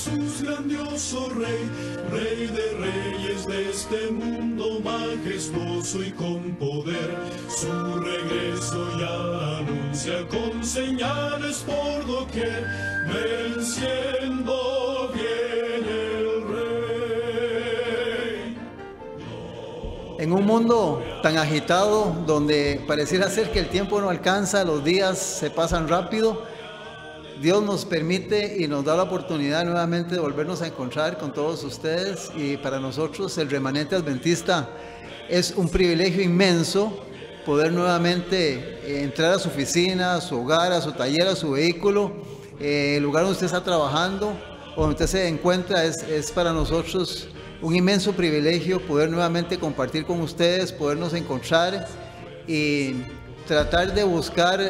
Jesús, grandioso Rey, Rey de reyes de este mundo majestuoso y con poder. Su regreso ya anuncia con señales por doquier, venciendo viene el Rey. En un mundo tan agitado, donde pareciera ser que el tiempo no alcanza, los días se pasan rápido, Dios nos permite y nos da la oportunidad nuevamente de volvernos a encontrar con todos ustedes, y para nosotros, el remanente adventista, es un privilegio inmenso poder nuevamente entrar a su oficina, a su hogar, a su taller, a su vehículo, el lugar donde usted está trabajando, o donde usted se encuentra. Es para nosotros un inmenso privilegio poder nuevamente compartir con ustedes, podernos encontrar y tratar de buscar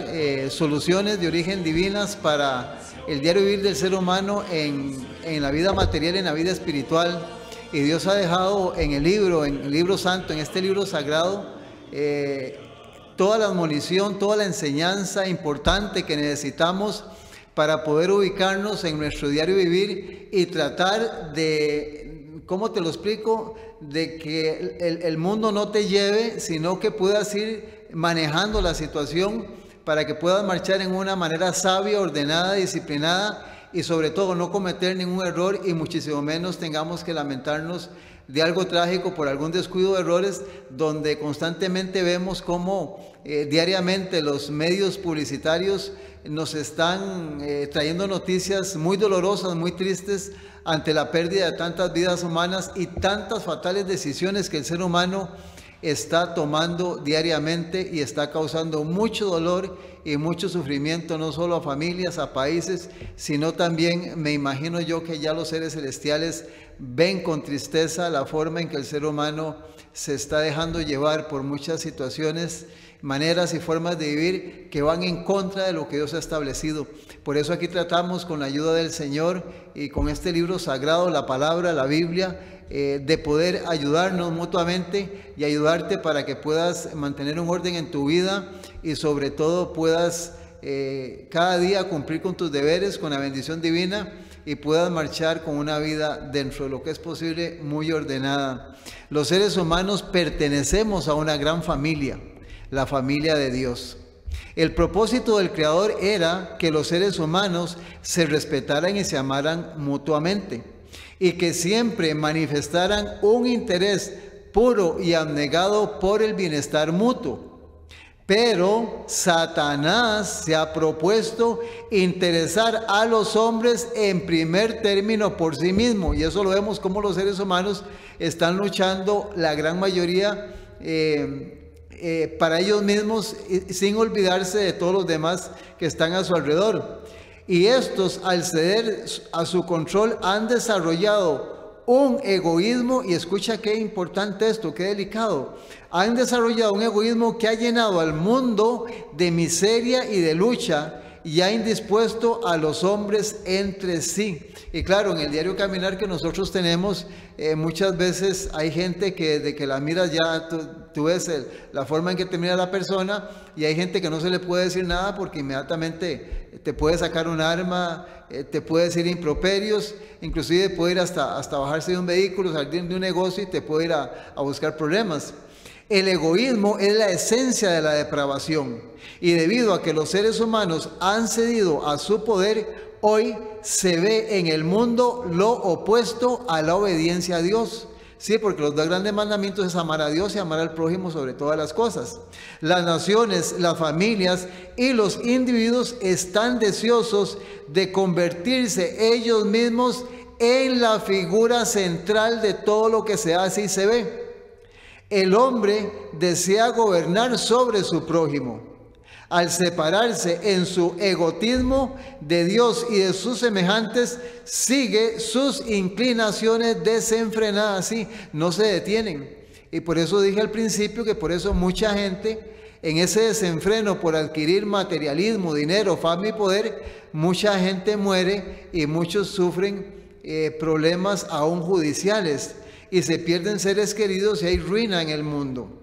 soluciones de origen divinas para el diario vivir del ser humano en la vida material, en la vida espiritual. Y Dios ha dejado en el libro santo, en este libro sagrado, toda la admonición, toda la enseñanza importante que necesitamos para poder ubicarnos en nuestro diario vivir y tratar de, ¿cómo te lo explico?, de que el mundo no te lleve, sino que puedas ir manejando la situación para que puedas marchar en una manera sabia, ordenada, disciplinada, y sobre todo no cometer ningún error, y muchísimo menos tengamos que lamentarnos de algo trágico por algún descuido de errores, donde constantemente vemos cómo diariamente los medios publicitarios nos están trayendo noticias muy dolorosas, muy tristes, ante la pérdida de tantas vidas humanas y tantas fatales decisiones que el ser humano está tomando diariamente, y está causando mucho dolor y mucho sufrimiento, no solo a familias, a países, sino también, me imagino yo, que ya los seres celestiales ven con tristeza la forma en que el ser humano se está dejando llevar por muchas situaciones, maneras y formas de vivir que van en contra de lo que Dios ha establecido. Por eso aquí tratamos, con la ayuda del Señor y con este libro sagrado, la palabra, la Biblia, de poder ayudarnos mutuamente y ayudarte para que puedas mantener un orden en tu vida, y sobre todo puedas cada día cumplir con tus deberes, con la bendición divina, y puedas marchar con una vida dentro de lo que es posible muy ordenada. Los seres humanos pertenecemos a una gran familia, la familia de Dios. El propósito del Creador era que los seres humanos se respetaran y se amaran mutuamente, y que siempre manifestaran un interés puro y abnegado por el bienestar mutuo. Pero Satanás se ha propuesto interesar a los hombres en primer término por sí mismo, y eso lo vemos como los seres humanos están luchando, la gran mayoría, para ellos mismos, sin olvidarse de todos los demás que están a su alrededor. Y estos, al ceder a su control, han desarrollado un egoísmo, y escucha qué importante esto, qué delicado. Han desarrollado un egoísmo que ha llenado al mundo de miseria y de lucha, y ha indispuesto a los hombres entre sí. Y claro, en el diario caminar que nosotros tenemos, muchas veces hay gente que de que la miras ya, tú ves la forma en que te mira la persona, y hay gente que no se le puede decir nada porque inmediatamente te puede sacar un arma, te puede decir improperios, inclusive puede ir hasta bajarse de un vehículo, salir de un negocio, y te puede ir a buscar problemas. El egoísmo es la esencia de la depravación, y debido a que los seres humanos han cedido a su poder, hoy se ve en el mundo lo opuesto a la obediencia a Dios. Sí, porque los dos grandes mandamientos es amar a Dios y amar al prójimo sobre todas las cosas. Las naciones, las familias y los individuos están deseosos de convertirse ellos mismos en la figura central de todo lo que se hace y se ve. El hombre desea gobernar sobre su prójimo. Al separarse en su egotismo de Dios y de sus semejantes, sigue sus inclinaciones desenfrenadas, ¿sí? No se detienen. Y por eso dije al principio que por eso mucha gente, en ese desenfreno por adquirir materialismo, dinero, fama y poder, mucha gente muere y muchos sufren problemas aún judiciales, y se pierden seres queridos y hay ruina en el mundo.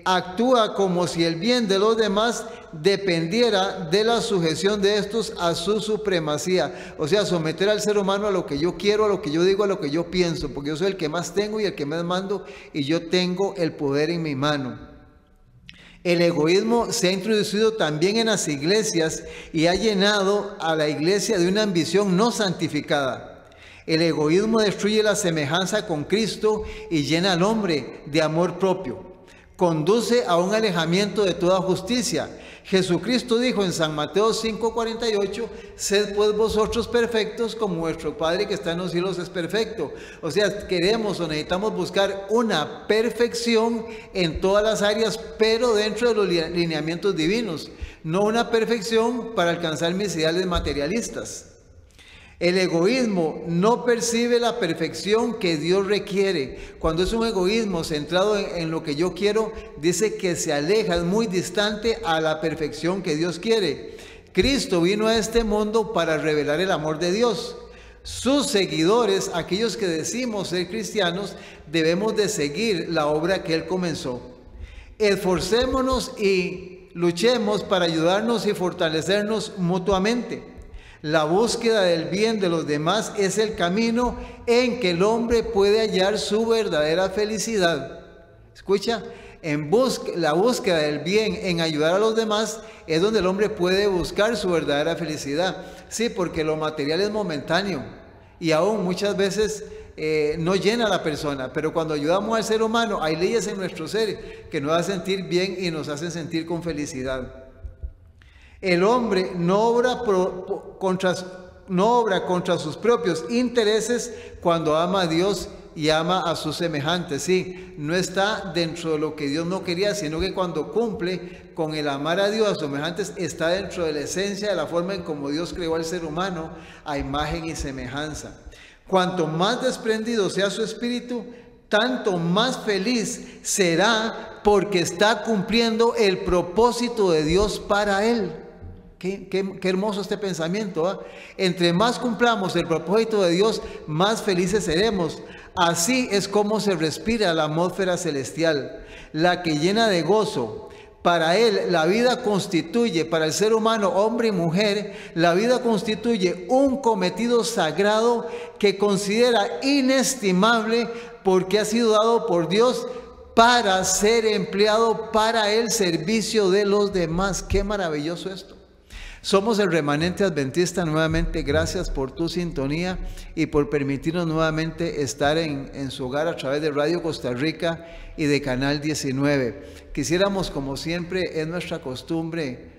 actúa como si el bien de los demás dependiera de la sujeción de estos a su supremacía. O sea, someter al ser humano a lo que yo quiero, a lo que yo digo, a lo que yo pienso, porque yo soy el que más tengo y el que más mando, y yo tengo el poder en mi mano. El egoísmo se ha introducido también en las iglesias y ha llenado a la iglesia de una ambición no santificada. El egoísmo destruye la semejanza con Cristo y llena al hombre de amor propio. Conduce a un alejamiento de toda justicia. Jesucristo dijo en San Mateo 5:48, sed pues vosotros perfectos como vuestro Padre que está en los cielos es perfecto. O sea, queremos o necesitamos buscar una perfección en todas las áreas, pero dentro de los lineamientos divinos, no una perfección para alcanzar mis ideales materialistas. El egoísmo no percibe la perfección que Dios requiere. Cuando es un egoísmo centrado en lo que yo quiero, dice que se aleja, es muy distante a la perfección que Dios quiere. Cristo vino a este mundo para revelar el amor de Dios. Sus seguidores, aquellos que decimos ser cristianos, debemos de seguir la obra que Él comenzó. Esforcémonos y luchemos para ayudarnos y fortalecernos mutuamente. La búsqueda del bien de los demás es el camino en que el hombre puede hallar su verdadera felicidad. Escucha, la búsqueda del bien en ayudar a los demás es donde el hombre puede buscar su verdadera felicidad. Sí, porque lo material es momentáneo y aún muchas veces no llena a la persona, pero cuando ayudamos al ser humano hay leyes en nuestro ser que nos hacen sentir bien y nos hacen sentir con felicidad. El hombre no obra contra sus propios intereses cuando ama a Dios y ama a sus semejantes. Sí, no está dentro de lo que Dios no quería, sino que cuando cumple con el amar a Dios, a sus semejantes, está dentro de la esencia de la forma en como Dios creó al ser humano a imagen y semejanza. Cuanto más desprendido sea su espíritu, tanto más feliz será porque está cumpliendo el propósito de Dios para él. Qué hermoso este pensamiento, ¿eh? Entre más cumplamos el propósito de Dios, más felices seremos. Así es como se respira la atmósfera celestial, la que llena de gozo. Para Él la vida constituye, para el ser humano, hombre y mujer, la vida constituye un cometido sagrado que considera inestimable porque ha sido dado por Dios para ser empleado para el servicio de los demás. Qué maravilloso esto. Somos el remanente adventista. Nuevamente, gracias por tu sintonía y por permitirnos nuevamente estar en su hogar a través de Radio Costa Rica y de Canal 19. Quisiéramos, como siempre es nuestra costumbre,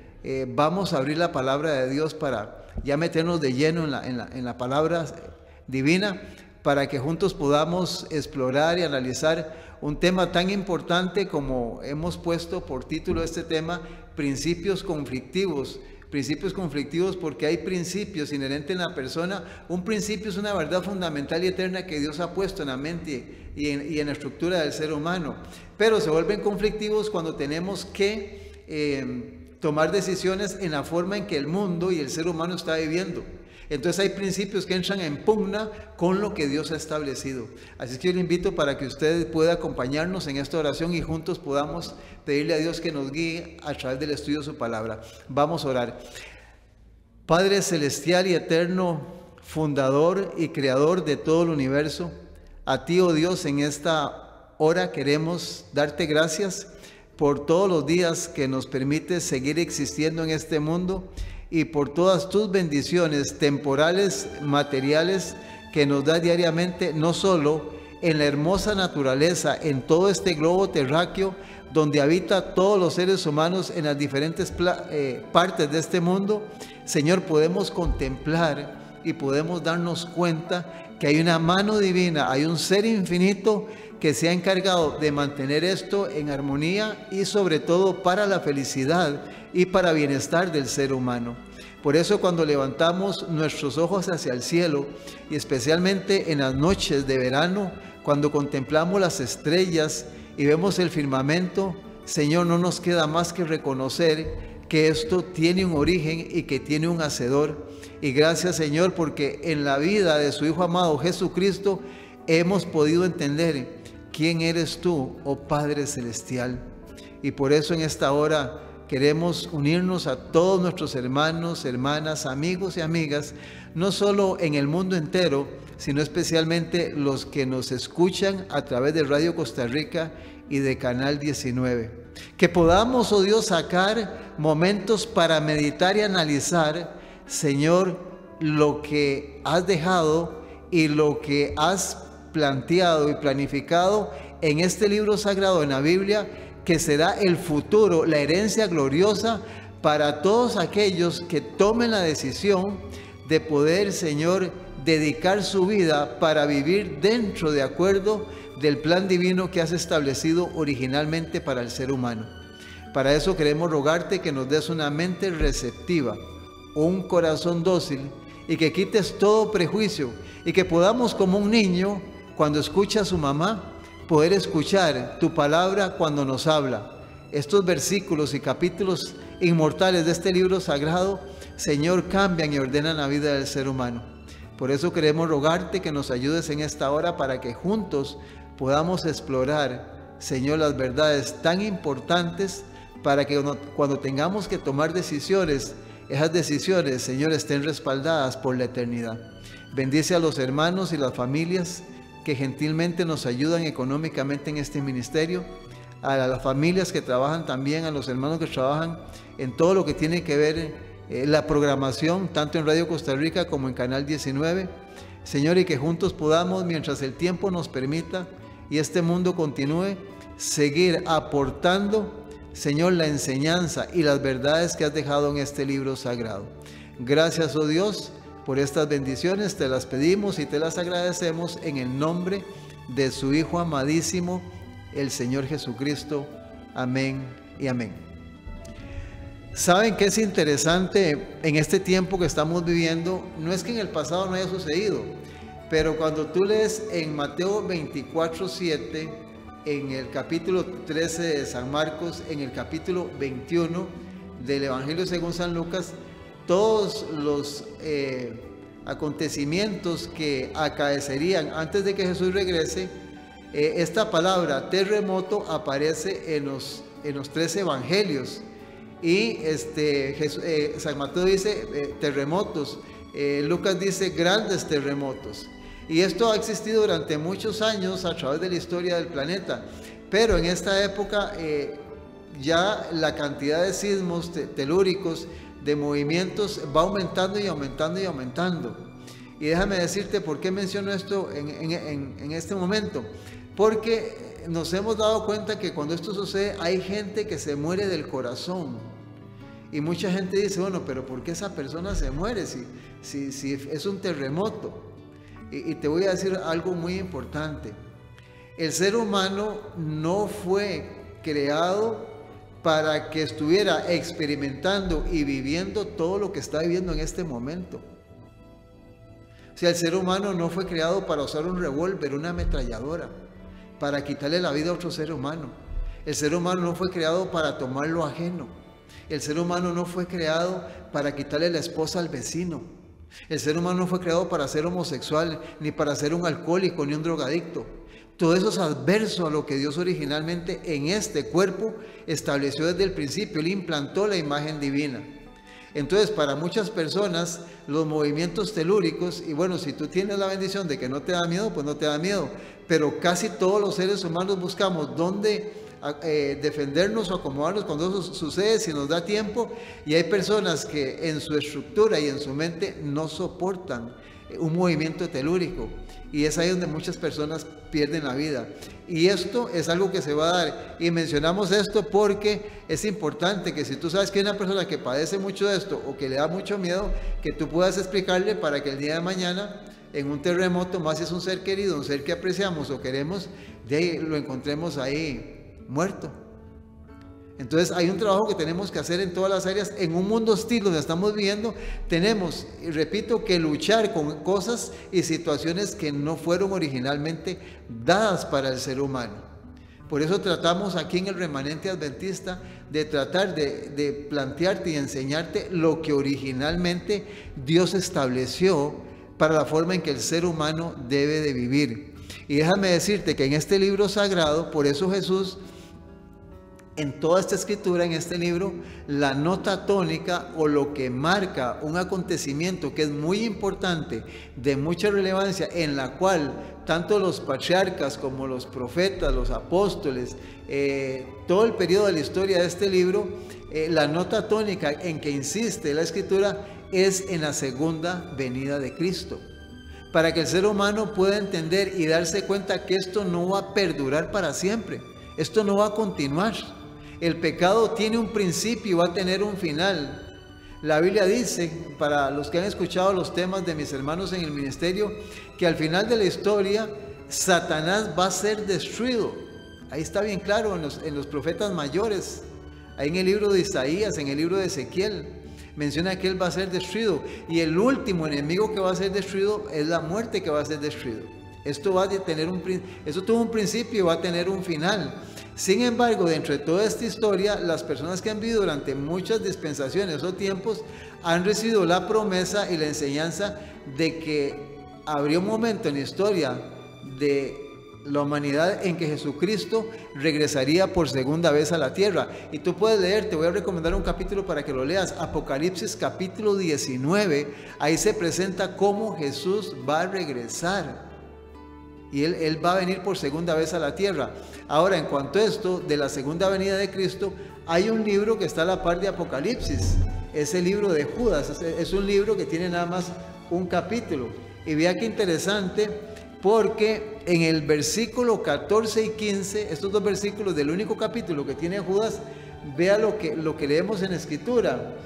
vamos a abrir la palabra de Dios para ya meternos de lleno en la palabra divina, para que juntos podamos explorar y analizar un tema tan importante como hemos puesto por título este tema, principios conflictivos. Principios conflictivos porque hay principios inherentes en la persona. Un principio es una verdad fundamental y eterna que Dios ha puesto en la mente y en la estructura del ser humano. Pero se vuelven conflictivos cuando tenemos que tomar decisiones en la forma en que el mundo y el ser humano está viviendo. Entonces hay principios que entran en pugna con lo que Dios ha establecido. Así que yo le invito para que usted pueda acompañarnos en esta oración y juntos podamos pedirle a Dios que nos guíe a través del estudio de su palabra. Vamos a orar. Padre celestial y eterno, fundador y creador de todo el universo, a ti, oh Dios, en esta hora queremos darte gracias por todos los días que nos permites seguir existiendo en este mundo y por todas tus bendiciones temporales, materiales, que nos das diariamente, no solo en la hermosa naturaleza, en todo este globo terráqueo, donde habita todos los seres humanos en las diferentes partes de este mundo. Señor, podemos contemplar y podemos darnos cuenta que hay una mano divina, hay un ser infinito que se ha encargado de mantener esto en armonía y sobre todo para la felicidad y para bienestar del ser humano. Por eso cuando levantamos nuestros ojos hacia el cielo y especialmente en las noches de verano, cuando contemplamos las estrellas y vemos el firmamento, Señor, no nos queda más que reconocer que esto tiene un origen y que tiene un hacedor. Y gracias, Señor, porque en la vida de su Hijo amado Jesucristo hemos podido entender quién eres tú, oh Padre Celestial. Y por eso en esta hora queremos unirnos a todos nuestros hermanos, hermanas, amigos y amigas, no solo en el mundo entero, sino especialmente los que nos escuchan a través de Radio Costa Rica y de Canal 19. Que podamos, oh Dios, sacar momentos para meditar y analizar, Señor, lo que has dejado y lo que has planteado y planificado en este libro sagrado, en la Biblia, que será el futuro, la herencia gloriosa para todos aquellos que tomen la decisión de poder, Señor, dedicar su vida para vivir dentro de acuerdo del plan divino que has establecido originalmente para el ser humano. Para eso queremos rogarte que nos des una mente receptiva, un corazón dócil, y que quites todo prejuicio, y que podamos, como un niño, cuando escucha a su mamá, poder escuchar tu palabra cuando nos habla. Estos versículos y capítulos inmortales de este libro sagrado, Señor, cambian y ordenan la vida del ser humano. Por eso queremos rogarte que nos ayudes en esta hora para que juntos podamos explorar, Señor, las verdades tan importantes para que cuando tengamos que tomar decisiones, esas decisiones, Señor, estén respaldadas por la eternidad. Bendice a los hermanos y las familias que gentilmente nos ayudan económicamente en este ministerio, a las familias que trabajan también, a los hermanos que trabajan en todo lo que tiene que ver la programación, tanto en Radio Costa Rica como en Canal 19. Señor, y que juntos podamos, mientras el tiempo nos permita y este mundo continúe, seguir aportando, Señor, la enseñanza y las verdades que has dejado en este libro sagrado. Gracias, oh Dios, por estas bendiciones, te las pedimos y te las agradecemos en el nombre de su Hijo amadísimo, el Señor Jesucristo. Amén y amén. ¿Saben qué es interesante en este tiempo que estamos viviendo? No es que en el pasado no haya sucedido, pero cuando tú lees en Mateo 24:7, en el capítulo 13 de San Marcos, en el capítulo 21 del Evangelio según San Lucas, todos los acontecimientos que acaecerían antes de que Jesús regrese, esta palabra terremoto aparece en los 3 evangelios. Y San Mateo dice terremotos, Lucas dice grandes terremotos. Y esto ha existido durante muchos años a través de la historia del planeta. Pero en esta época ya la cantidad de sismos telúricos, de movimientos, va aumentando y aumentando y aumentando. Y déjame decirte por qué menciono esto en este momento. Porque nos hemos dado cuenta que cuando esto sucede hay gente que se muere del corazón. Y mucha gente dice, bueno, pero ¿por qué esa persona se muere si es un terremoto? Y te voy a decir algo muy importante. El ser humano no fue creado para que estuviera experimentando y viviendo todo lo que está viviendo en este momento. O sea, el ser humano no fue creado para usar un revólver, una ametralladora, para quitarle la vida a otro ser humano. El ser humano no fue creado para tomar lo ajeno. El ser humano no fue creado para quitarle la esposa al vecino. El ser humano no fue creado para ser homosexual, ni para ser un alcohólico, ni un drogadicto. Todo eso es adverso a lo que Dios originalmente en este cuerpo estableció desde el principio. Él implantó la imagen divina. Entonces, para muchas personas, los movimientos telúricos, y bueno, si tú tienes la bendición de que no te da miedo, pues no te da miedo. Pero casi todos los seres humanos buscamos dónde defendernos o acomodarnos cuando eso sucede, si nos da tiempo. Y hay personas que en su estructura y en su mente no soportan un movimiento telúrico. Y es ahí donde muchas personas pierden la vida. Y esto es algo que se va a dar. Y mencionamos esto porque es importante que si tú sabes que hay una persona que padece mucho de esto o que le da mucho miedo, que tú puedas explicarle para que el día de mañana, en un terremoto, más si es un ser querido, un ser que apreciamos o queremos, de ahí lo encontremos ahí muerto. Entonces hay un trabajo que tenemos que hacer en todas las áreas. En un mundo hostil donde estamos viviendo, tenemos, y repito, que luchar con cosas y situaciones que no fueron originalmente dadas para el ser humano. Por eso tratamos aquí en el Remanente Adventista de tratar de plantearte y enseñarte lo que originalmente Dios estableció para la forma en que el ser humano debe de vivir. Y déjame decirte que en este libro sagrado, por eso Jesús, en toda esta escritura, en este libro, la nota tónica o lo que marca un acontecimiento que es muy importante, de mucha relevancia, en la cual tanto los patriarcas como los profetas, los apóstoles, todo el periodo de la historia de este libro, la nota tónica en que insiste la escritura es en la segunda venida de Cristo. Para que el ser humano pueda entender y darse cuenta que esto no va a perdurar para siempre, esto no va a continuar. El pecado tiene un principio y va a tener un final. La Biblia dice, para los que han escuchado los temas de mis hermanos en el ministerio, que al final de la historia Satanás va a ser destruido. Ahí está bien claro en los profetas mayores, ahí en el libro de Isaías, en el libro de Ezequiel, menciona que él va a ser destruido. Y el último enemigo que va a ser destruido es la muerte que va a ser destruido. Esto tuvo un principio y va a tener un final. Sin embargo, dentro de toda esta historia, las personas que han vivido durante muchas dispensaciones o tiempos han recibido la promesa y la enseñanza de que habría un momento en la historia de la humanidad en que Jesucristo regresaría por segunda vez a la tierra. Y tú puedes leer, te voy a recomendar un capítulo para que lo leas, Apocalipsis capítulo 19, ahí se presenta cómo Jesús va a regresar. Y él va a venir por segunda vez a la tierra. Ahora, en cuanto a esto de la segunda venida de Cristo, hay un libro que está a la par de Apocalipsis. Es el libro de Judas. Es un libro que tiene nada más un capítulo. Y vea qué interesante, porque en el versículo 14 y 15, estos dos versículos del único capítulo que tiene Judas, vea lo que leemos en Escritura.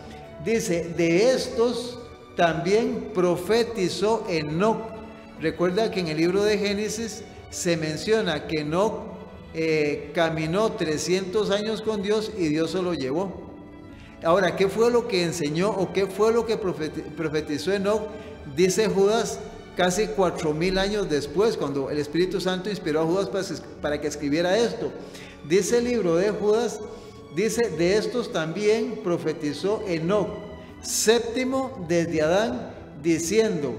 Dice, de estos también profetizó Enoc. Recuerda que en el libro de Génesis se menciona que Enoc caminó 300 años con Dios y Dios se lo llevó. Ahora, ¿qué fue lo que enseñó o qué fue lo que profetizó Enoc? Dice Judas, casi 4000 años después, cuando el Espíritu Santo inspiró a Judas para que escribiera esto. Dice el libro de Judas, dice, de estos también profetizó Enoc, séptimo desde Adán, diciendo,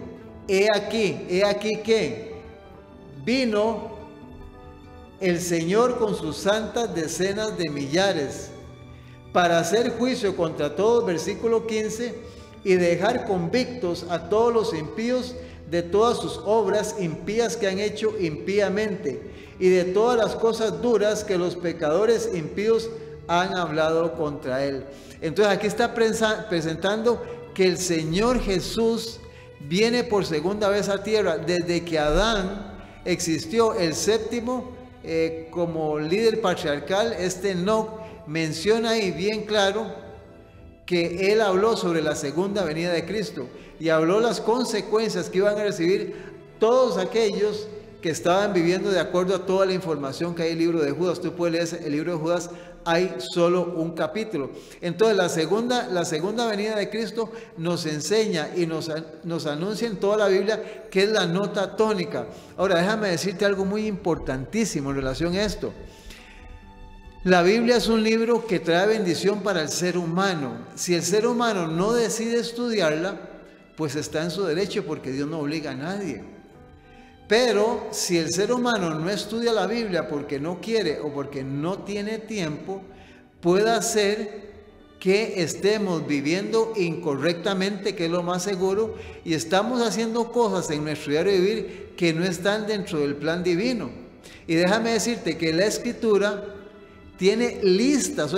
he aquí que vino el Señor con sus santas decenas de millares para hacer juicio contra todos, versículo 15, y dejar convictos a todos los impíos de todas sus obras impías que han hecho impíamente y de todas las cosas duras que los pecadores impíos han hablado contra él. Entonces aquí está presentando que el Señor Jesús viene por segunda vez a tierra. Desde que Adán existió, el séptimo como líder patriarcal, Enoc, menciona ahí bien claro que él habló sobre la segunda venida de Cristo y habló las consecuencias que iban a recibir todos aquellos que estaban viviendo de acuerdo a toda la información que hay en el libro de Judas. Tú puedes leer el libro de Judas, hay solo un capítulo. Entonces la segunda venida de Cristo nos enseña y nos anuncia en toda la Biblia que es la nota tónica. Ahora déjame decirte algo muy importantísimo en relación a esto. La Biblia es un libro que trae bendición para el ser humano. Si el ser humano no decide estudiarla, pues está en su derecho, porque Dios no obliga a nadie. Pero si el ser humano no estudia la Biblia porque no quiere o porque no tiene tiempo, puede hacer que estemos viviendo incorrectamente, que es lo más seguro, y estamos haciendo cosas en nuestro diario vivir que no están dentro del plan divino. Y déjame decirte que la Escritura tiene listas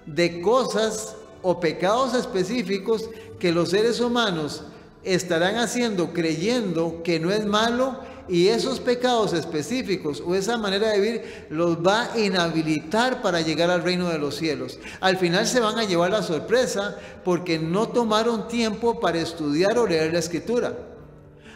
de cosas o pecados específicos que los seres humanos estarán haciendo creyendo que no es malo, y esos pecados específicos o esa manera de vivir los va a inhabilitar para llegar al reino de los cielos. Al final se van a llevar la sorpresa porque no tomaron tiempo para estudiar o leer la Escritura.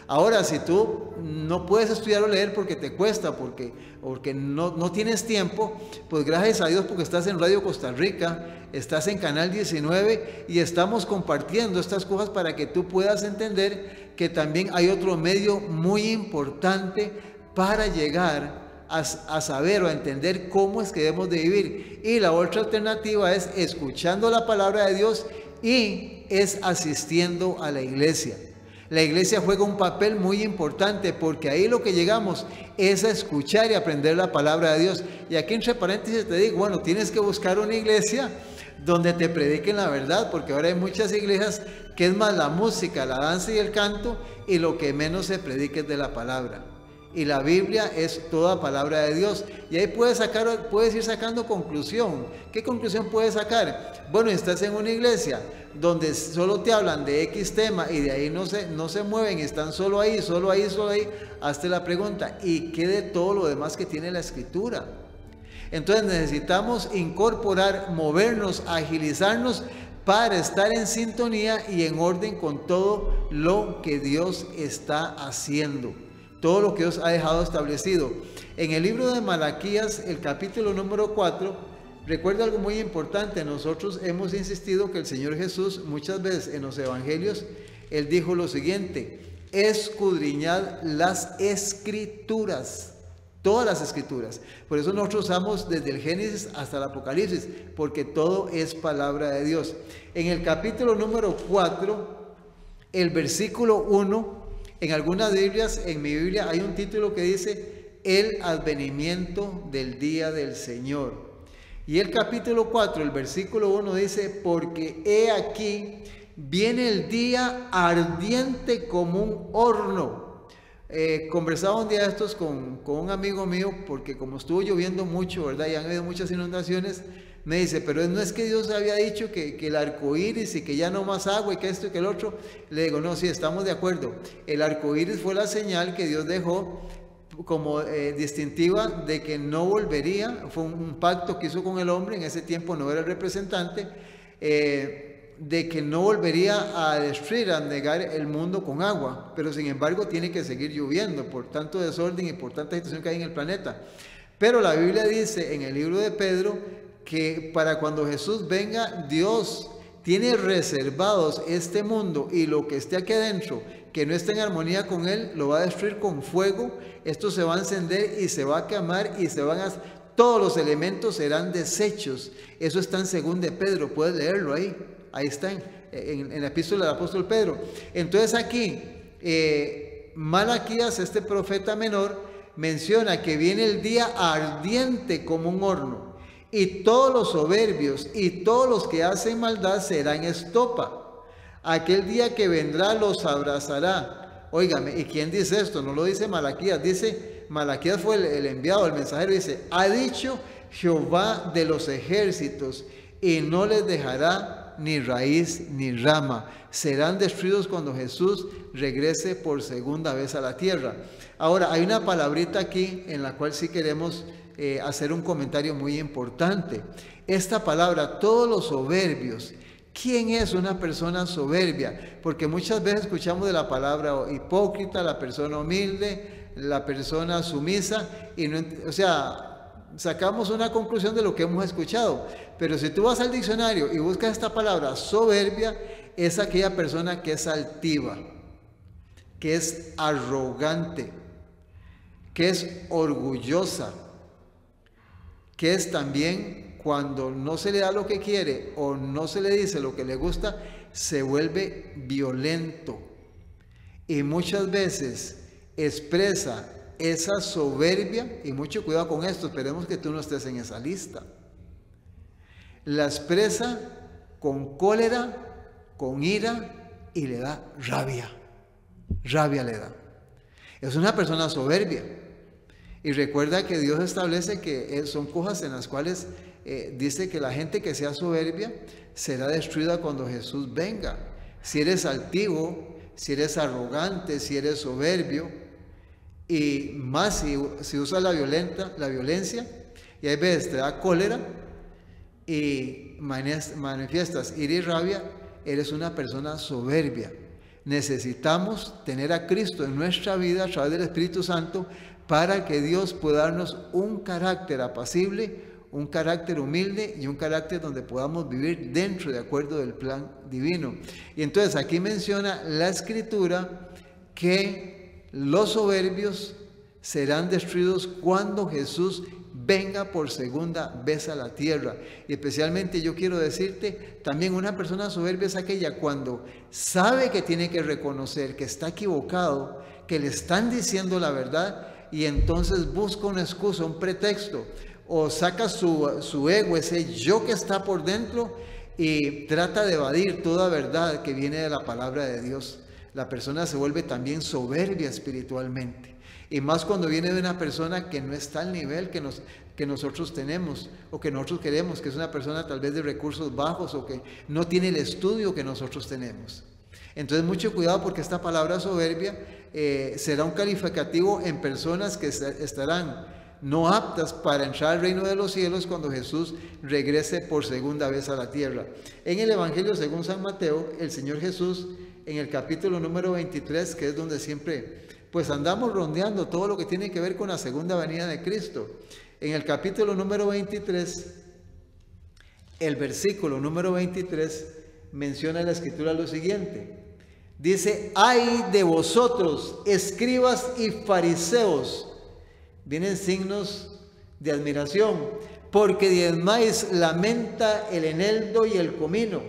Ahora, si tú no puedes estudiar o leer porque te cuesta, porque no tienes tiempo, pues gracias a Dios porque estás en Radio Costa Rica, estás en Canal 19 y estamos compartiendo estas cosas para que tú puedas entender que también hay otro medio muy importante para llegar a saber o a entender cómo es que debemos de vivir. Y la otra alternativa es escuchando la palabra de Dios y es asistiendo a la iglesia. La iglesia juega un papel muy importante porque ahí lo que llegamos es a escuchar y aprender la palabra de Dios. Y aquí entre paréntesis te digo, bueno, tienes que buscar una iglesia donde te prediquen la verdad, porque ahora hay muchas iglesias que es más la música, la danza y el canto, y lo que menos se predica es de la palabra. Y la Biblia es toda palabra de Dios. Y ahí puedes ir sacando conclusión. ¿Qué conclusión puedes sacar? Bueno, estás en una iglesia donde solo te hablan de X tema y de ahí no se mueven, están solo ahí, hazte la pregunta, ¿y qué de todo lo demás que tiene la Escritura? Entonces necesitamos incorporar, movernos, agilizarnos para estar en sintonía y en orden con todo lo que Dios está haciendo, todo lo que Dios ha dejado establecido. En el libro de Malaquías, el capítulo número 4, recuerda algo muy importante. Nosotros hemos insistido que el Señor Jesús muchas veces en los evangelios, Él dijo lo siguiente: escudriñad las Escrituras. Todas las Escrituras. Por eso nosotros usamos desde el Génesis hasta el Apocalipsis, porque todo es palabra de Dios. En el capítulo número 4, el versículo 1, en algunas Biblias, en mi Biblia hay un título que dice el advenimiento del día del Señor. Y el capítulo 4, el versículo 1 dice: porque he aquí viene el día ardiente como un horno. Conversaba un día de estos con un amigo mío, porque como estuvo lloviendo mucho, ¿verdad? Y han habido muchas inundaciones. Me dice, pero no es que Dios había dicho que el arco iris y que ya no más agua y que esto y que el otro. Le digo, no, sí, estamos de acuerdo. El arco iris fue la señal que Dios dejó como distintiva de que no volvería. Fue un pacto que hizo con el hombre, en ese tiempo no era el representante, de que no volvería a destruir, a negar el mundo con agua, pero sin embargo tiene que seguir lloviendo por tanto desorden y por tanta situación que hay en el planeta. Pero la Biblia dice en el libro de Pedro que para cuando Jesús venga, Dios tiene reservados este mundo, y lo que esté aquí adentro que no esté en armonía con él, lo va a destruir con fuego. Esto se va a encender y se va a quemar y todos los elementos serán desechos. Eso está en 2 de Pedro, puedes leerlo ahí. Ahí está en la epístola del apóstol Pedro. Entonces aquí, Malaquías, este profeta menor, menciona que viene el día ardiente como un horno, y todos los soberbios y todos los que hacen maldad serán estopa. Aquel día que vendrá los abrazará. Óigame, ¿y quién dice esto? No lo dice Malaquías, Malaquías fue el enviado, el mensajero. Dice: ha dicho Jehová de los ejércitos, y no les dejará ni raíz ni rama. Serán destruidos cuando Jesús regrese por segunda vez a la tierra. Ahora, hay una palabrita aquí en la cual sí queremos hacer un comentario muy importante. Esta palabra, todos los soberbios. ¿Quién es una persona soberbia? Porque muchas veces escuchamos de la palabra hipócrita, la persona humilde, la persona sumisa, y no, sacamos una conclusión de lo que hemos escuchado. Pero si tú vas al diccionario y buscas esta palabra, soberbia, es aquella persona que es altiva, que es arrogante, que es orgullosa, que es también, cuando no se le da lo que quiere o no se le dice lo que le gusta, se vuelve violento. Y muchas veces expresa esa soberbia, y mucho cuidado con esto, esperemos que tú no estés en esa lista. La expresa con cólera, con ira, y le da rabia. Rabia le da. Es una persona soberbia. Y recuerda que Dios establece que son cosas en las cuales dice que la gente que sea soberbia será destruida cuando Jesús venga. Si eres altivo, si eres arrogante, si eres soberbio, y más si usas la violencia, y hay veces te da cólera y manifiestas ira y rabia, eres una persona soberbia. Necesitamos tener a Cristo en nuestra vida a través del Espíritu Santo para que Dios pueda darnos un carácter apacible, un carácter humilde y un carácter donde podamos vivir dentro de acuerdo del plan divino. Y entonces aquí menciona la Escritura que los soberbios serán destruidos cuando Jesús venga por segunda vez a la tierra. Y especialmente yo quiero decirte, también una persona soberbia es aquella cuando sabe que tiene que reconocer que está equivocado, que le están diciendo la verdad, y entonces busca una excusa, un pretexto, o saca su ego, ese yo que está por dentro, y trata de evadir toda verdad que viene de la palabra de Dios. La persona se vuelve también soberbia espiritualmente. Y más cuando viene de una persona que no está al nivel que nosotros tenemos o que nosotros queremos, que es una persona tal vez de recursos bajos o que no tiene el estudio que nosotros tenemos. Entonces mucho cuidado, porque esta palabra soberbia será un calificativo en personas que estarán no aptas para entrar al reino de los cielos cuando Jesús regrese por segunda vez a la tierra. En el Evangelio según San Mateo, el Señor Jesús, en el capítulo número 23, que es donde siempre pues andamos rondeando todo lo que tiene que ver con la segunda venida de Cristo. En el capítulo número 23, el versículo número 23, menciona la Escritura lo siguiente. Dice: ay de vosotros, escribas y fariseos. Vienen signos de admiración, porque diezmáis la menta, el eneldo y el comino,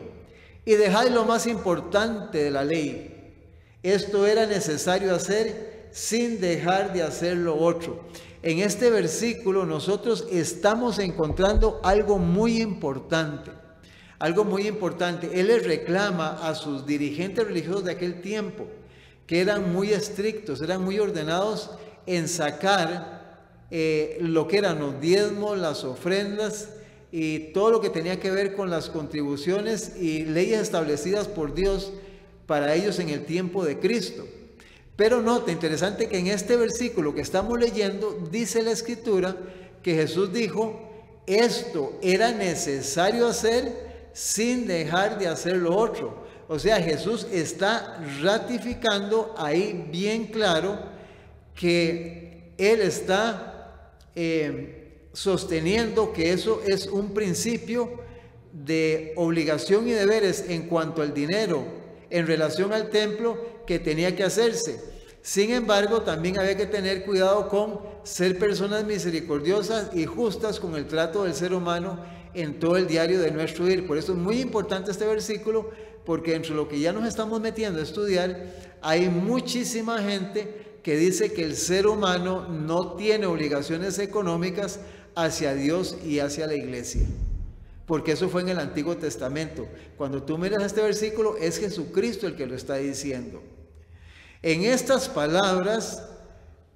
y dejáis lo más importante de la ley. Esto era necesario hacer sin dejar de hacer lo otro. En este versículo nosotros estamos encontrando algo muy importante. Algo muy importante. Él les reclama a sus dirigentes religiosos de aquel tiempo, que eran muy estrictos, eran muy ordenados en sacar lo que eran los diezmos, las ofrendas y todo lo que tenía que ver con las contribuciones y leyes establecidas por Dios para ellos en el tiempo de Cristo. Pero nota, interesante que en este versículo que estamos leyendo, dice la Escritura que Jesús dijo: esto era necesario hacer sin dejar de hacer lo otro. O sea, Jesús está ratificando ahí bien claro que Él está sosteniendo que eso es un principio de obligación y deberes en cuanto al dinero en relación al templo que tenía que hacerse. Sin embargo, también había que tener cuidado con ser personas misericordiosas y justas con el trato del ser humano en todo el diario de nuestro ir. Por eso es muy importante este versículo, porque entre lo que ya nos estamos metiendo a estudiar, hay muchísima gente que dice que el ser humano no tiene obligaciones económicas hacia Dios y hacia la iglesia, porque eso fue en el Antiguo Testamento. Cuando tú miras este versículo, es Jesucristo el que lo está diciendo. En estas palabras,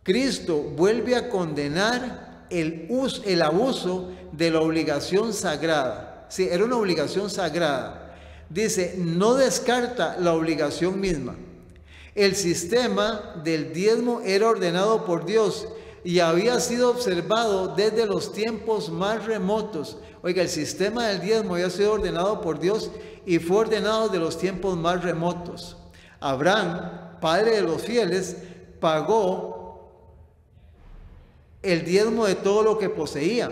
Cristo vuelve a condenar el abuso de la obligación sagrada. Sí, era una obligación sagrada. Dice, no descarta la obligación misma. El sistema del diezmo era ordenado por Dios y había sido observado desde los tiempos más remotos. Oiga, el sistema del diezmo había sido ordenado por Dios y fue ordenado de los tiempos más remotos. Abraham, padre de los fieles, pagó el diezmo de todo lo que poseía.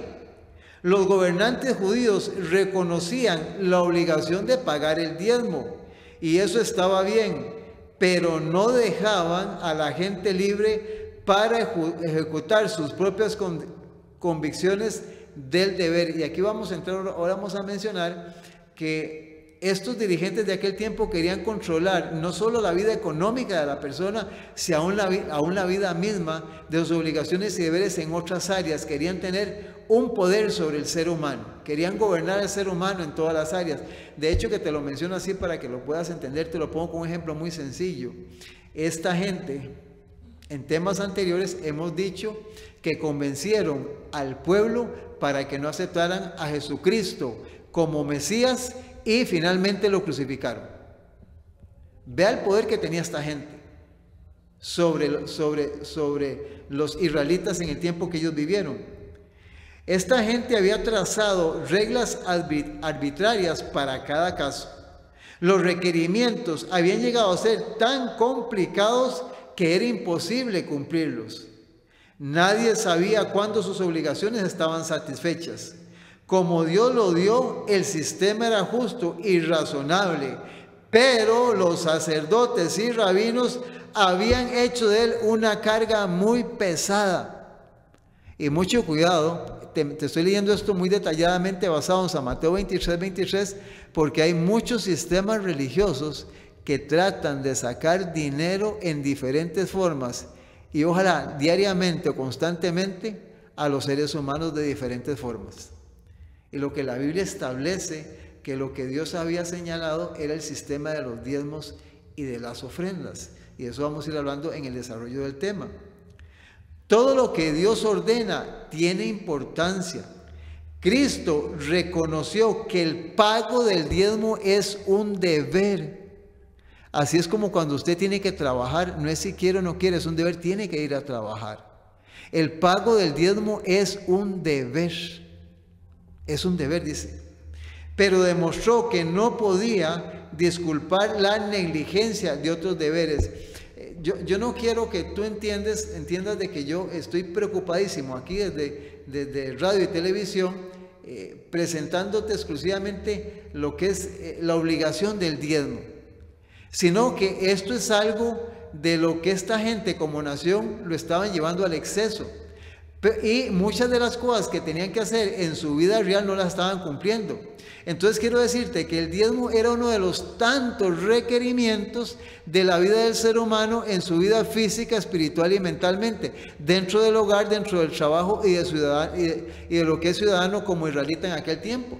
Los gobernantes judíos reconocían la obligación de pagar el diezmo y eso estaba bien, pero no dejaban a la gente libre para ejecutar sus propias convicciones del deber. Y aquí vamos a entrar, ahora vamos a mencionar que estos dirigentes de aquel tiempo querían controlar no solo la vida económica de la persona, sino aún la vida misma de sus obligaciones y deberes en otras áreas. Querían tener un poder sobre el ser humano, querían gobernar al ser humano en todas las áreas. De hecho, que te lo menciono así para que lo puedas entender, te lo pongo con un ejemplo muy sencillo. Esta gente, en temas anteriores hemos dicho que convencieron al pueblo para que no aceptaran a Jesucristo como Mesías y finalmente lo crucificaron. Vea el poder que tenía esta gente sobre los israelitas en el tiempo que ellos vivieron. Esta gente había trazado reglas arbitrarias para cada caso. Los requerimientos habían llegado a ser tan complicados que era imposible cumplirlos. Nadie sabía cuándo sus obligaciones estaban satisfechas. Como Dios lo dio, el sistema era justo y razonable, pero los sacerdotes y rabinos habían hecho de él una carga muy pesada. Y mucho cuidado, te estoy leyendo esto muy detalladamente basado en San Mateo 23, porque hay muchos sistemas religiosos que tratan de sacar dinero en diferentes formas y ojalá diariamente o constantemente a los seres humanos de diferentes formas. Y lo que la Biblia establece, que lo que Dios había señalado era el sistema de los diezmos y de las ofrendas. Y eso vamos a ir hablando en el desarrollo del tema. Todo lo que Dios ordena tiene importancia. Cristo reconoció que el pago del diezmo es un deber. Así es como cuando usted tiene que trabajar, no es si quiere o no quiere, es un deber, tiene que ir a trabajar. El pago del diezmo es un deber. Es un deber, dice. Pero demostró que no podía disculpar la negligencia de otros deberes. Yo no quiero que tú entiendas de que yo estoy preocupadísimo aquí desde radio y televisión, presentándote exclusivamente lo que es la obligación del diezmo, sino que esto es algo de lo que esta gente como nación lo estaban llevando al exceso. Y muchas de las cosas que tenían que hacer en su vida real no las estaban cumpliendo. Entonces quiero decirte que el diezmo era uno de los tantos requerimientos de la vida del ser humano en su vida física, espiritual y mentalmente, dentro del hogar, dentro del trabajo y de lo que es ciudadano como israelita en aquel tiempo.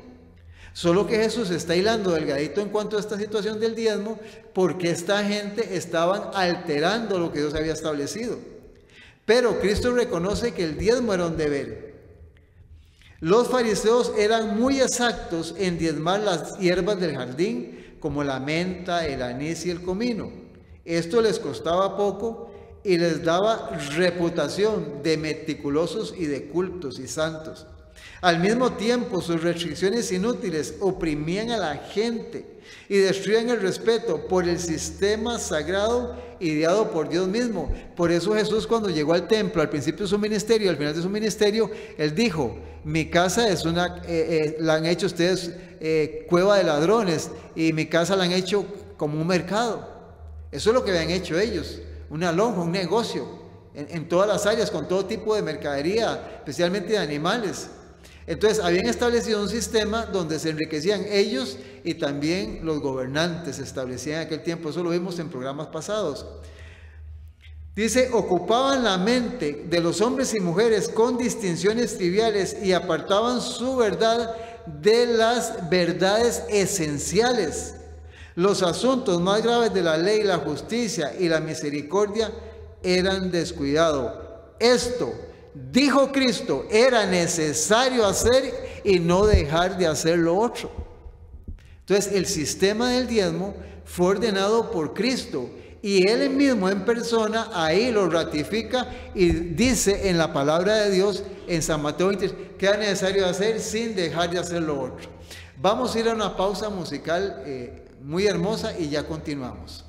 Solo que Jesús está hilando delgadito en cuanto a esta situación del diezmo, porque esta gente estaban alterando lo que Dios había establecido. Pero Cristo reconoce que el diezmo era un deber. Los fariseos eran muy exactos en diezmar las hierbas del jardín, como la menta, el anís y el comino. Esto les costaba poco y les daba reputación de meticulosos y de cultos y santos. Al mismo tiempo, sus restricciones inútiles oprimían a la gente y destruían el respeto por el sistema sagrado ideado por Dios mismo. Por eso Jesús, cuando llegó al templo al principio de su ministerio, al final de su ministerio, Él dijo: mi casa es la han hecho ustedes cueva de ladrones, y mi casa la han hecho como un mercado. Eso es lo que habían hecho ellos, una lonja, un negocio, en todas las áreas, con todo tipo de mercadería, especialmente de animales. Entonces habían establecido un sistema donde se enriquecían ellos y también los gobernantes se establecían en aquel tiempo. Eso lo vimos en programas pasados. Dice: ocupaban la mente de los hombres y mujeres con distinciones triviales y apartaban su verdad de las verdades esenciales. Los asuntos más graves de la ley, la justicia y la misericordia eran descuidados. Esto, dijo Cristo, era necesario hacer y no dejar de hacer lo otro. Entonces el sistema del diezmo fue ordenado por Cristo y Él mismo en persona ahí lo ratifica y dice en la palabra de Dios en San Mateo 20 que era necesario hacer sin dejar de hacer lo otro. Vamos a ir a una pausa musical muy hermosa y ya continuamos.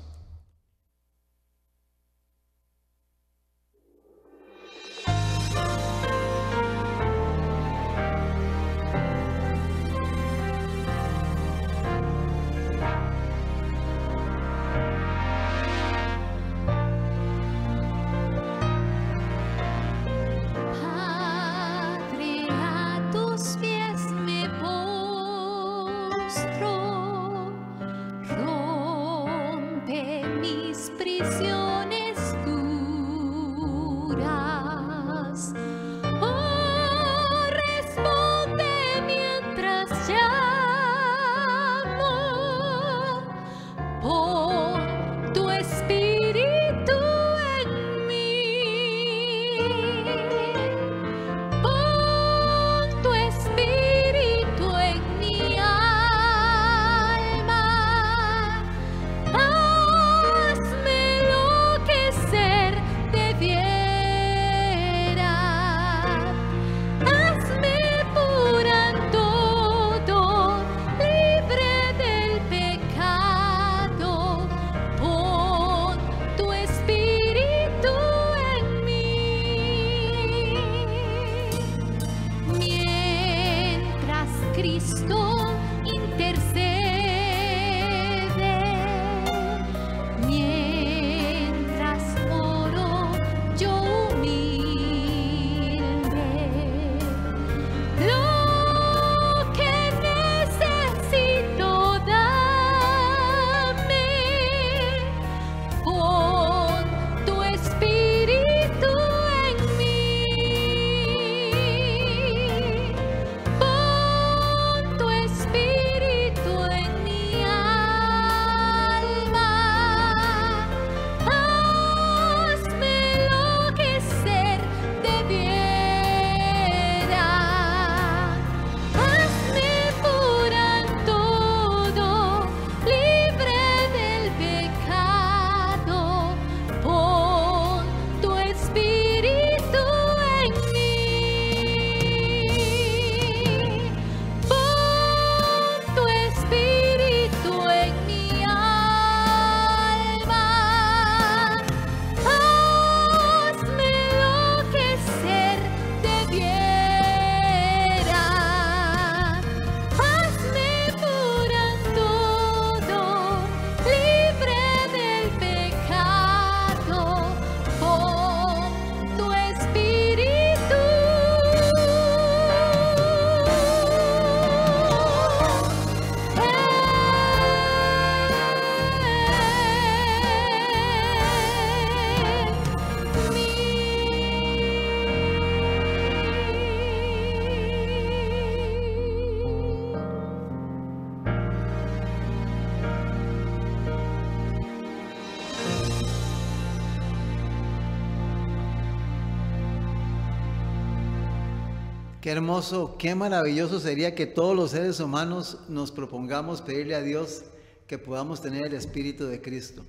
hermoso, qué maravilloso sería que todos los seres humanos nos propongamos pedirle a Dios que podamos tener el Espíritu de Cristo.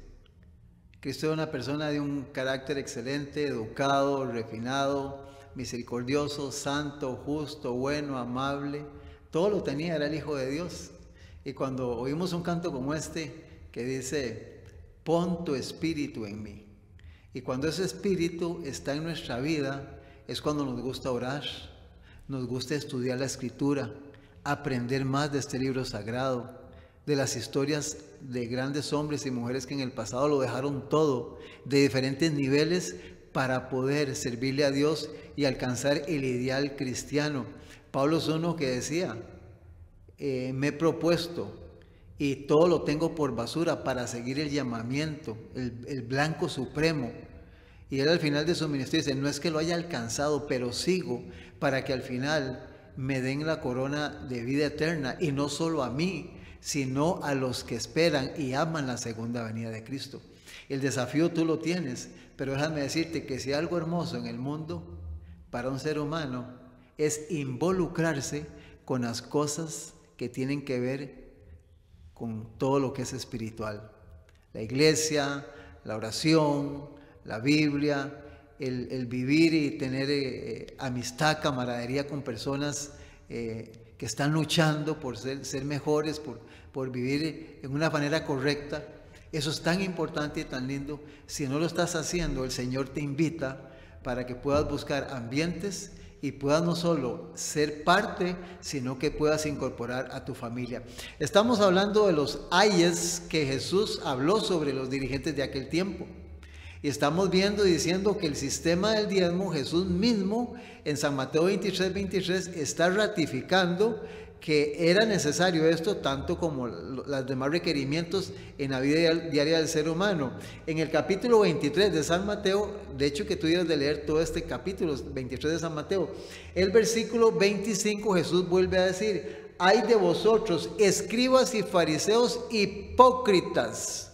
Cristo era una persona de un carácter excelente, educado, refinado, misericordioso, santo, justo, bueno, amable. Todo lo tenía, era el Hijo de Dios. Y cuando oímos un canto como este que dice, pon tu espíritu en mí. Y cuando ese espíritu está en nuestra vida, es cuando nos gusta orar, nos gusta estudiar la Escritura, aprender más de este libro sagrado, de las historias de grandes hombres y mujeres que en el pasado lo dejaron todo, de diferentes niveles, para poder servirle a Dios y alcanzar el ideal cristiano. Pablo es uno que decía, me he propuesto y todo lo tengo por basura para seguir el llamamiento, el blanco supremo. Y él al final de su ministerio dice, no es que lo haya alcanzado, pero sigo para que al final me den la corona de vida eterna, y no solo a mí, sino a los que esperan y aman la segunda venida de Cristo. El desafío tú lo tienes, pero déjame decirte que si hay algo hermoso en el mundo para un ser humano es involucrarse con las cosas que tienen que ver con todo lo que es espiritual. La iglesia, la oración, la Biblia, el vivir y tener amistad, camaradería con personas que están luchando por ser mejores, por vivir en una manera correcta. Eso es tan importante y tan lindo. Si no lo estás haciendo, el Señor te invita para que puedas buscar ambientes y puedas no solo ser parte, sino que puedas incorporar a tu familia. Estamos hablando de los ayes que Jesús habló sobre los dirigentes de aquel tiempo. Y estamos viendo y diciendo que el sistema del diezmo, Jesús mismo en San Mateo 23:23 está ratificando que era necesario esto, tanto como los demás requerimientos en la vida diaria del ser humano. En el capítulo 23 de San Mateo, de hecho que tú debes de leer todo este capítulo 23 de San Mateo, el versículo 25 Jesús vuelve a decir, ay de vosotros, escribas y fariseos hipócritas,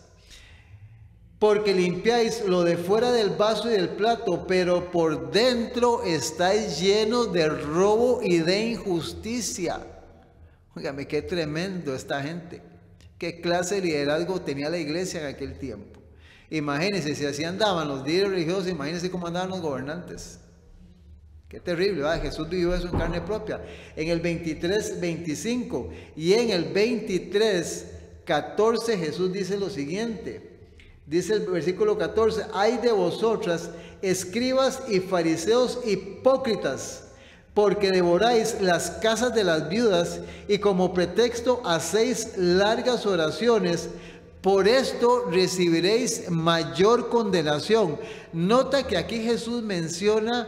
porque limpiáis lo de fuera del vaso y del plato, pero por dentro estáis llenos de robo y de injusticia. Óigame, qué tremendo esta gente. Qué clase de liderazgo tenía la iglesia en aquel tiempo. Imagínense, si así andaban los líderes religiosos, imagínense cómo andaban los gobernantes. Qué terrible, ¿verdad? Jesús vivió eso en carne propia. En el 23:25 y en el 23:14 Jesús dice lo siguiente. Dice el versículo 14, ay de vosotras, escribas y fariseos hipócritas, porque devoráis las casas de las viudas y como pretexto hacéis largas oraciones, por esto recibiréis mayor condenación. Nota que aquí Jesús menciona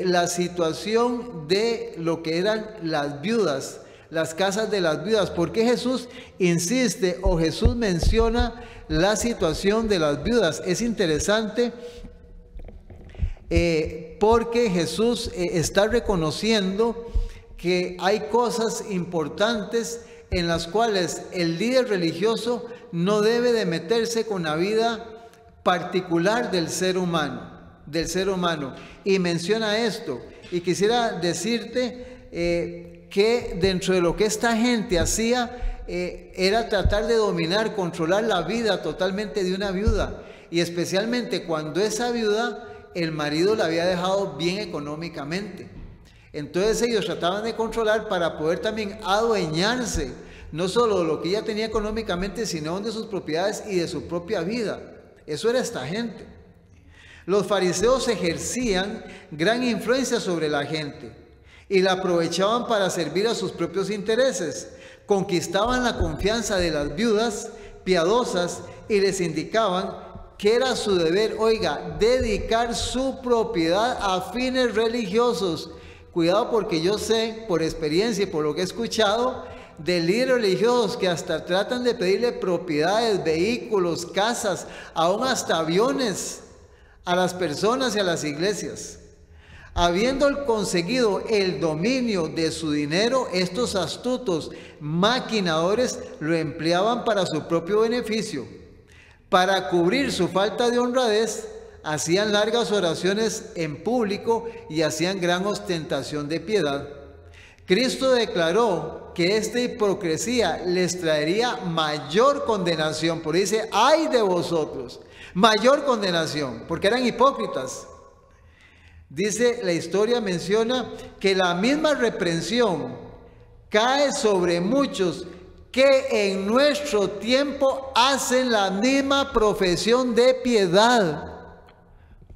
la situación de lo que eran las viudas, las casas de las viudas. ¿Por qué Jesús insiste o Jesús menciona la situación de las viudas? Es interesante porque Jesús está reconociendo que hay cosas importantes en las cuales el líder religioso no debe de meterse con la vida particular del ser humano, y menciona esto. Y quisiera decirte que dentro de lo que esta gente hacía era tratar de dominar, controlar la vida totalmente de una viuda, y especialmente cuando esa viuda el marido la había dejado bien económicamente. Entonces ellos trataban de controlar para poder también adueñarse no solo de lo que ella tenía económicamente, sino de sus propiedades y de su propia vida. Eso era esta gente. Los fariseos ejercían gran influencia sobre la gente y la aprovechaban para servir a sus propios intereses. Conquistaban la confianza de las viudas piadosas y les indicaban que era su deber, oiga, dedicar su propiedad a fines religiosos. Cuidado, porque yo sé por experiencia y por lo que he escuchado de líderes religiosos que hasta tratan de pedirle propiedades, vehículos, casas, aún hasta aviones a las personas y a las iglesias. Habiendo conseguido el dominio de su dinero, estos astutos maquinadores lo empleaban para su propio beneficio. Para cubrir su falta de honradez, hacían largas oraciones en público y hacían gran ostentación de piedad. Cristo declaró que esta hipocresía les traería mayor condenación. Por eso dice, ay de vosotros, mayor condenación, porque eran hipócritas. Dice, la historia menciona que la misma reprensión cae sobre muchos que en nuestro tiempo hacen la misma profesión de piedad.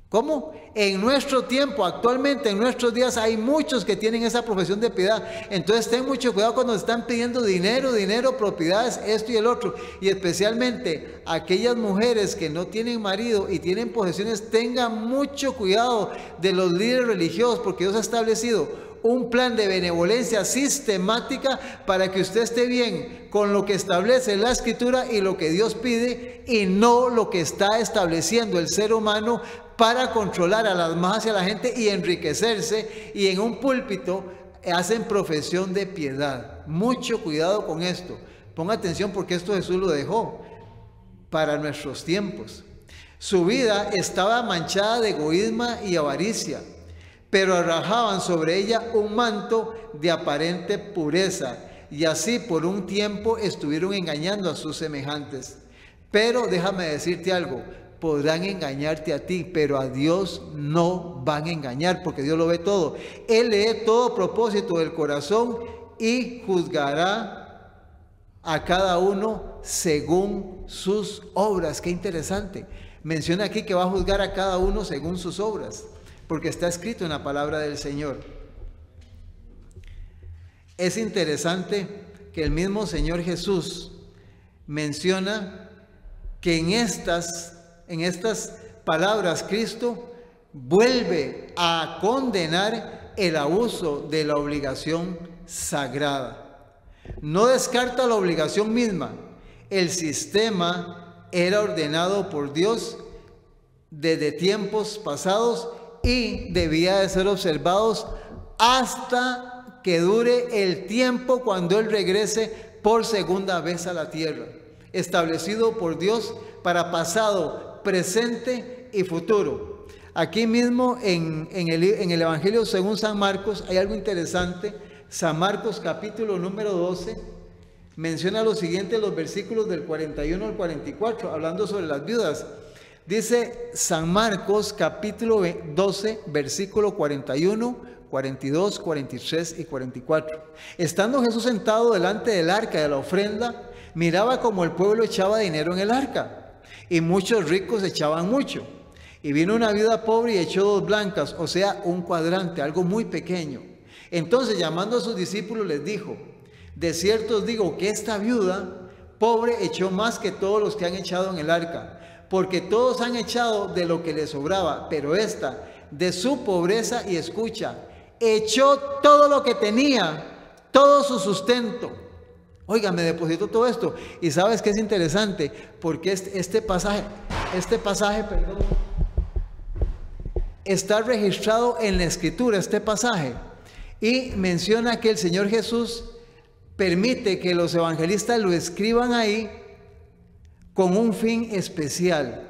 ¿Cómo? En nuestro tiempo, actualmente, en nuestros días, hay muchos que tienen esa profesión de piedad. Entonces, ten mucho cuidado cuando están pidiendo dinero, propiedades, esto y el otro. Y especialmente aquellas mujeres que no tienen marido y tienen posesiones, tengan mucho cuidado de los líderes religiosos, porque Dios ha establecido un plan de benevolencia sistemática para que usted esté bien con lo que establece la Escritura y lo que Dios pide, y no lo que está estableciendo el ser humano para controlar a las masas y a la gente y enriquecerse, y en un púlpito hacen profesión de piedad. Mucho cuidado con esto. Ponga atención, porque esto Jesús lo dejó para nuestros tiempos. Su vida estaba manchada de egoísmo y avaricia, pero arrojaban sobre ella un manto de aparente pureza, y así por un tiempo estuvieron engañando a sus semejantes. Pero déjame decirte algo, podrán engañarte a ti, pero a Dios no van a engañar, porque Dios lo ve todo. Él lee todo propósito del corazón y juzgará a cada uno según sus obras. Qué interesante. Menciona aquí que va a juzgar a cada uno según sus obras, porque está escrito en la palabra del Señor. Es interesante que el mismo Señor Jesús menciona que en estas palabras Cristo vuelve a condenar el abuso de la obligación sagrada. No descarta la obligación misma. El sistema era ordenado por Dios desde tiempos pasados y debía de ser observados hasta que dure el tiempo cuando Él regrese por segunda vez a la tierra, establecido por Dios para pasado, presente y futuro. Aquí mismo en el Evangelio según San Marcos hay algo interesante. San Marcos capítulo número 12 menciona lo siguiente, los versículos del 41 al 44, hablando sobre las viudas. Dice San Marcos capítulo 12, versículo 41, 42, 43 y 44. Estando Jesús sentado delante del arca de la ofrenda, miraba como el pueblo echaba dinero en el arca, y muchos ricos echaban mucho. Y vino una viuda pobre y echó 2 blancas, o sea, un cuadrante, algo muy pequeño. Entonces, llamando a sus discípulos, les dijo: de cierto os digo que esta viuda pobre echó más que todos los que han echado en el arca, porque todos han echado de lo que les sobraba, pero esta, de su pobreza, y escucha, echó todo lo que tenía, todo su sustento. Oiga, me depositó todo esto. Y sabes que es interesante, porque este pasaje, está registrado en la Escritura, este pasaje, y menciona que el Señor Jesús permite que los evangelistas lo escriban ahí con un fin especial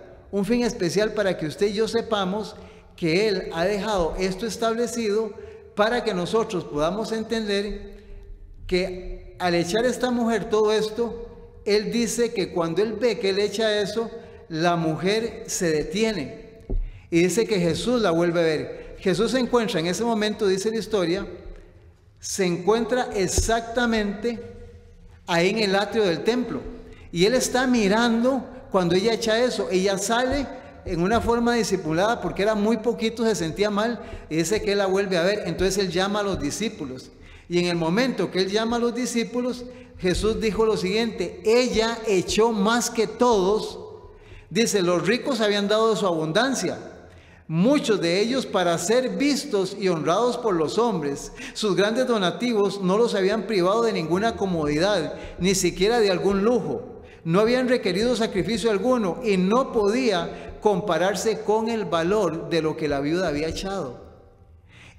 para que usted y yo sepamos que Él ha dejado esto establecido para que nosotros podamos entender que al echar esta mujer todo esto, Él dice que cuando Él ve que Él echa eso, la mujer se detiene, y dice que Jesús la vuelve a ver. Jesús se encuentra en ese momento, dice la historia, se encuentra exactamente ahí en el atrio del templo, y Él está mirando cuando ella echa eso. Ella sale en una forma disimulada porque era muy poquito, se sentía mal, y dice que Él la vuelve a ver. Entonces Él llama a los discípulos, y en el momento que Él llama a los discípulos, Jesús dijo lo siguiente: ella echó más que todos. Dice, los ricos habían dado de su abundancia, muchos de ellos para ser vistos y honrados por los hombres. Sus grandes donativos no los habían privado de ninguna comodidad, ni siquiera de algún lujo. No habían requerido sacrificio alguno, y no podía compararse con el valor de lo que la viuda había echado.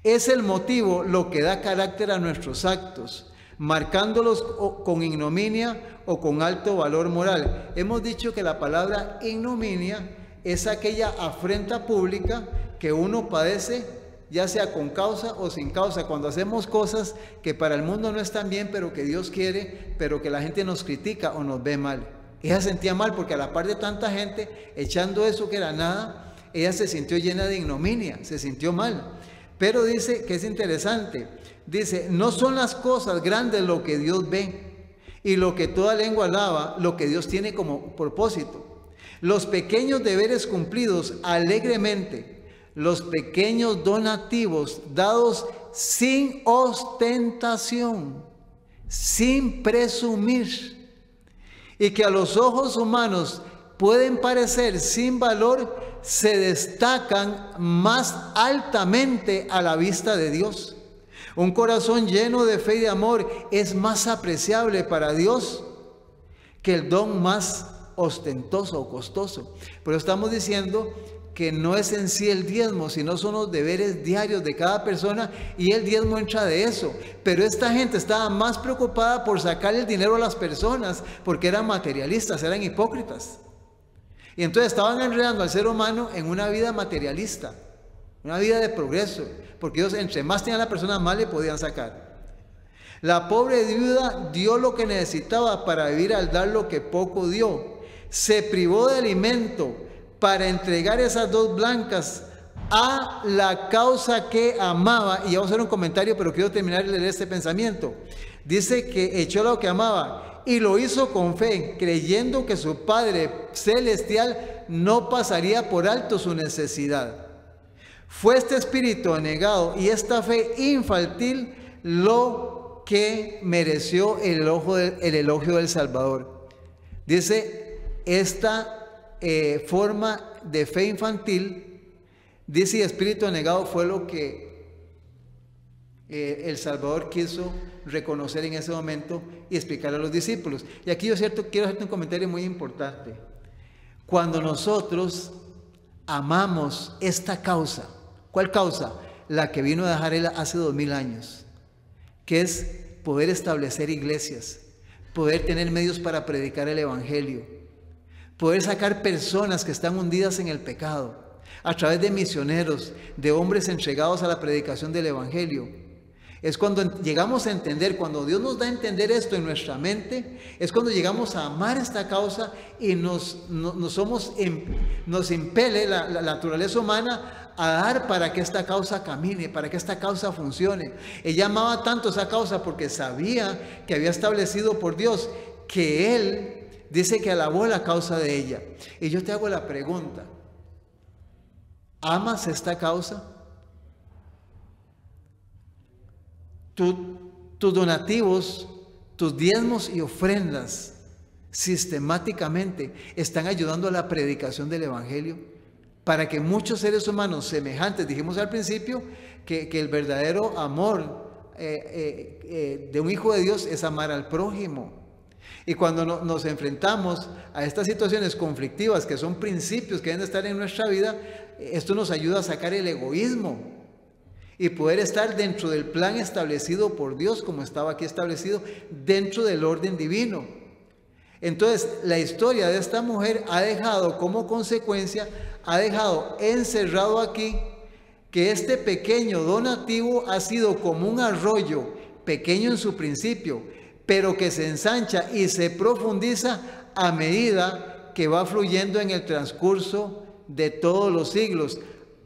Es el motivo lo que da carácter a nuestros actos, marcándolos con ignominia o con alto valor moral. Hemos dicho que la palabra ignominia es aquella afrenta pública que uno padece ya sea con causa o sin causa, cuando hacemos cosas que para el mundo no están bien, pero que Dios quiere, pero que la gente nos critica o nos ve mal. Ella se sentía mal porque a la par de tanta gente echando eso que era nada, ella se sintió llena de ignominia, se sintió mal. Pero dice que es interesante, dice, no son las cosas grandes lo que Dios ve y lo que toda lengua alaba, lo que Dios tiene como propósito. Los pequeños deberes cumplidos alegremente, los pequeños donativos dados sin ostentación, sin presumir, y que a los ojos humanos pueden parecer sin valor, se destacan más altamente a la vista de Dios. Un corazón lleno de fe y de amor es más apreciable para Dios que el don más ostentoso o costoso. Pero estamos diciendo que no es en sí el diezmo, sino son los deberes diarios de cada persona, y el diezmo entra de eso. Pero esta gente estaba más preocupada por sacar el dinero a las personas, porque eran materialistas, eran hipócritas. Y entonces estaban enredando al ser humano en una vida materialista, una vida de progreso, porque ellos entre más tenían la persona, más le podían sacar. La pobre viuda dio lo que necesitaba para vivir al dar lo que poco dio. Se privó de alimento para entregar esas 2 blancas a la causa que amaba. Y vamos a hacer un comentario, pero quiero terminar de leer este pensamiento. Dice que echó lo que amaba y lo hizo con fe, creyendo que su Padre Celestial no pasaría por alto su necesidad. Fue este espíritu anegado y esta fe infantil lo que mereció el elogio del Salvador. Dice, esta forma de fe infantil, dice, y espíritu anegado fue lo que el Salvador quiso reconocer en ese momento y explicar a los discípulos. Y aquí yo quiero hacerte un comentario muy importante. Cuando nosotros amamos esta causa, ¿cuál causa? La que vino a dejar Él hace 2000 años, que es poder establecer iglesias, poder tener medios para predicar el Evangelio, poder sacar personas que están hundidas en el pecado, a través de misioneros, de hombres entregados a la predicación del Evangelio. Es cuando llegamos a entender, cuando Dios nos da a entender esto en nuestra mente, es cuando llegamos a amar esta causa y nos impele la naturaleza humana a dar para que esta causa camine, para que esta causa funcione. Ella amaba tanto esa causa porque sabía que había establecido por Dios que Él dice que alabó la causa de ella. Y yo te hago la pregunta, ¿amas esta causa? Tus donativos, tus diezmos y ofrendas sistemáticamente están ayudando a la predicación del Evangelio, para que muchos seres humanos semejantes, dijimos al principio que el verdadero amor de un hijo de Dios es amar al prójimo. Y cuando nos enfrentamos a estas situaciones conflictivas, que son principios que deben de estar en nuestra vida, esto nos ayuda a sacar el egoísmo y poder estar dentro del plan establecido por Dios, como estaba aquí establecido, dentro del orden divino. Entonces, la historia de esta mujer ha dejado como consecuencia, ha dejado encerrado aquí, que este pequeño donativo ha sido como un arroyo, pequeño en su principio, pero que se ensancha y se profundiza a medida que va fluyendo en el transcurso de todos los siglos.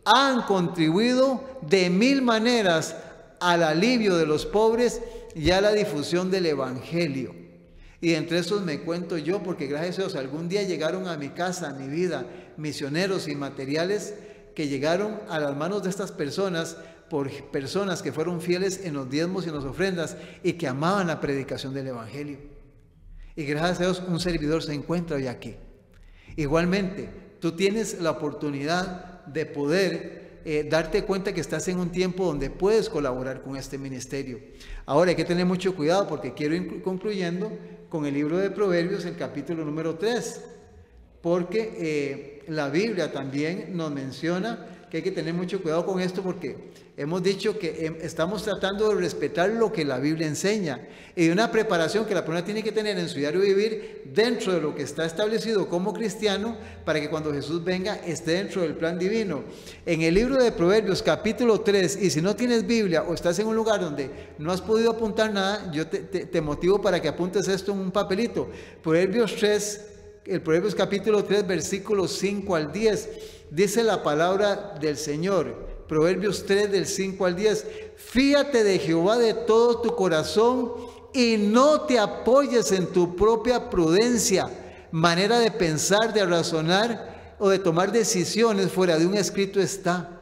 Han contribuido de 1000 maneras al alivio de los pobres y a la difusión del Evangelio. Y entre esos me cuento yo, porque gracias a Dios algún día llegaron a mi casa, a mi vida, misioneros y materiales que llegaron a las manos de estas personas, por personas que fueron fieles en los diezmos y en las ofrendas y que amaban la predicación del Evangelio. Y gracias a Dios un servidor se encuentra hoy aquí. Igualmente, tú tienes la oportunidad de poder darte cuenta que estás en un tiempo donde puedes colaborar con este ministerio. Ahora hay que tener mucho cuidado, porque quiero ir concluyendo con el libro de Proverbios, el capítulo número 3, porque la Biblia también nos menciona que hay que tener mucho cuidado con esto, porque hemos dicho que estamos tratando de respetar lo que la Biblia enseña y de una preparación que la persona tiene que tener en su diario vivir dentro de lo que está establecido como cristiano, para que cuando Jesús venga esté dentro del plan divino. En el libro de Proverbios capítulo 3, y si no tienes Biblia o estás en un lugar donde no has podido apuntar nada, yo te motivo para que apuntes esto en un papelito. Proverbios capítulo 3, versículos 5 al 10, dice la palabra del Señor. Proverbios 3 del 5 al 10. Fíate de Jehová de todo tu corazón y no te apoyes en tu propia prudencia, manera de pensar, de razonar o de tomar decisiones fuera de un escrito está.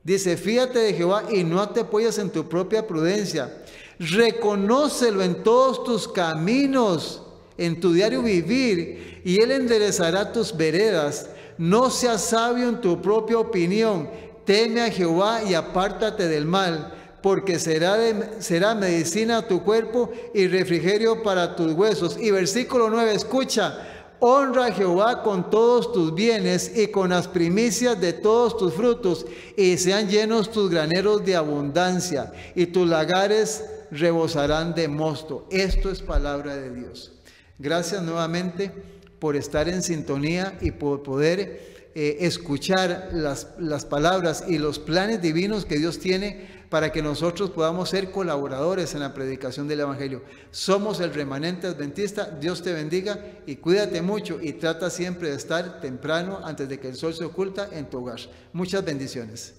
Dice, fíate de Jehová y no te apoyes en tu propia prudencia. Reconócelo en todos tus caminos, en tu diario vivir, y Él enderezará tus veredas. No seas sabio en tu propia opinión. Teme a Jehová y apártate del mal, porque será medicina a tu cuerpo y refrigerio para tus huesos. Y versículo 9, escucha. Honra a Jehová con todos tus bienes y con las primicias de todos tus frutos, y sean llenos tus graneros de abundancia, y tus lagares rebosarán de mosto. Esto es palabra de Dios. Gracias nuevamente por estar en sintonía y por poder escuchar las palabras y los planes divinos que Dios tiene para que nosotros podamos ser colaboradores en la predicación del Evangelio. Somos el remanente adventista. Dios te bendiga y cuídate mucho, y trata siempre de estar temprano antes de que el sol se oculta en tu hogar. Muchas bendiciones.